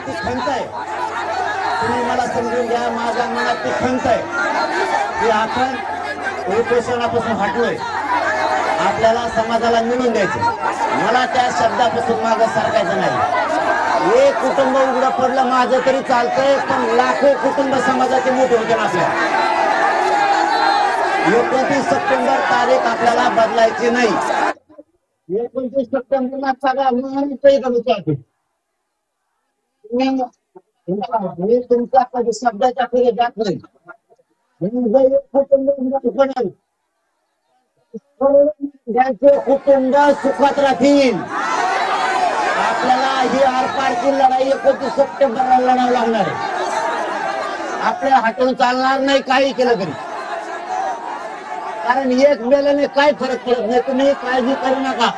ती खंत आहे, तुम्ही मला समजून घ्या, माझ्या मनात ती खंत आहे की आपण उपोषणापासून हटलोय, आपल्याला समाजाला मिळून द्यायचं. मला त्या शब्दापासून मागं सरकायचं नाही. एक कुटुंब उघडं पडलं माझं तरी चालतंय, पण लाखो कुटुंब समाजाचे मोठे होते ना आपल्या. 29 सप्टेंबर तारीख आपल्याला बदलायची नाही. 29 सप्टेंबरला सगळा मी तुमच्या कधी शब्दाच्या पुढे जात नाही. त्यांचे कुटुंब सुखात राहतील. आपल्याला ही आरपारची लढाई 29 सप्टेंबरला लढावं लागणार आहे. आपल्या हातून चालणार नाही काही केलं तरी, कारण एक वेळेने काय फरक पडत नाही. तुम्ही काळजी करू नका.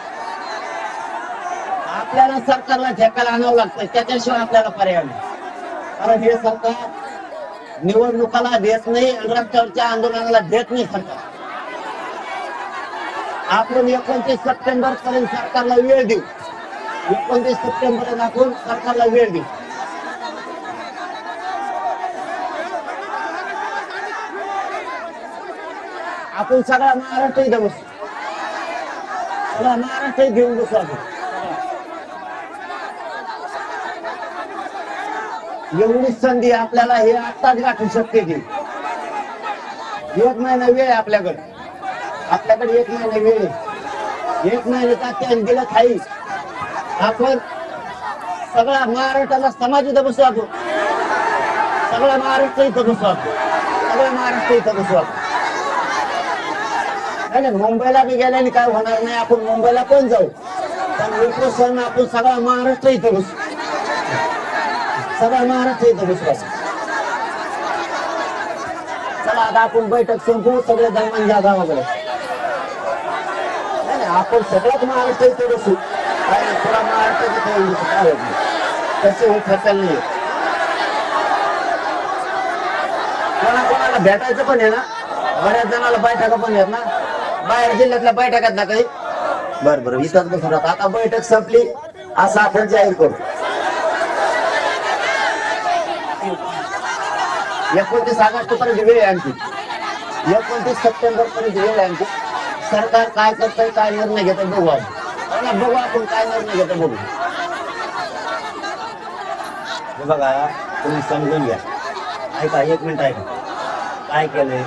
आपल्याला सरकारला ठेकायला आणावं लागतं, त्याच्याशिवाय आपल्याला पर्याय नाही. कारण हे सरकार निवडणुकाला देत नाही, रस्त्यावरच्या आंदोलनाला देत नाही सरकार. आपण 29 सप्टेंबर पर्यंत सरकारला वेळ देऊ. 29 सप्टेंबर आपण सरकारला वेळ देऊ. आपण सगळा महाराष्ट्र इथं बसू, सगळा महाराष्ट्र घेऊन बसू. आपण एवढी संधी आपल्याला हे आत्ताच गाठू शकते की 1 महिना वेळ आहे आपल्याकडे. आपल्याकडे 1 महिना वेळ आहे. 1 महिन्याचा त्याग दिला खाई. आपण सगळा महाराष्ट्राला समाज इथं बसू. आपण सगळा महाराष्ट्र इथं बसू. आपण सगळं महाराष्ट्र इथं बसू. आपण नाही, मुंबईला बी गेल्याने काय होणार नाही. आपण मुंबईला पण जाऊ, पण उपोषण आपण सगळा महाराष्ट्र इथं बसू. सगळा महाराष्ट्र इथं बसू. चला आता आपण बैठक संपवू, सगळे दरम्यान जागा वगैरे. नाही, आपण सगळ्यात महाराष्ट्र इथं बसू. काय थोडा महाराष्ट्र तसे होत असेल नाही. कोणाकोणाला भेटायचं पण आहे ना, बऱ्याच जणाला बैठका पण आहेत ना, बाहेर जिल्ह्यातल्या बैठकात ना काही. बरं इथंच बसून राहतात. आता बैठक संपली असं आपण जाहीर करू. 29 ऑगस्ट पर्यंत वेळ आहे आणखी. 29 सप्टेंबर पर्यंत वेळ आहे आणखी. सरकार काय करतंय, काय निर्णय घेतोय बघू. आपण बघू आपण काय निर्णय घेतो बघू. बघा तुम्ही समजून घ्या. ऐका, 1 मिनिट ऐका. काय केलंय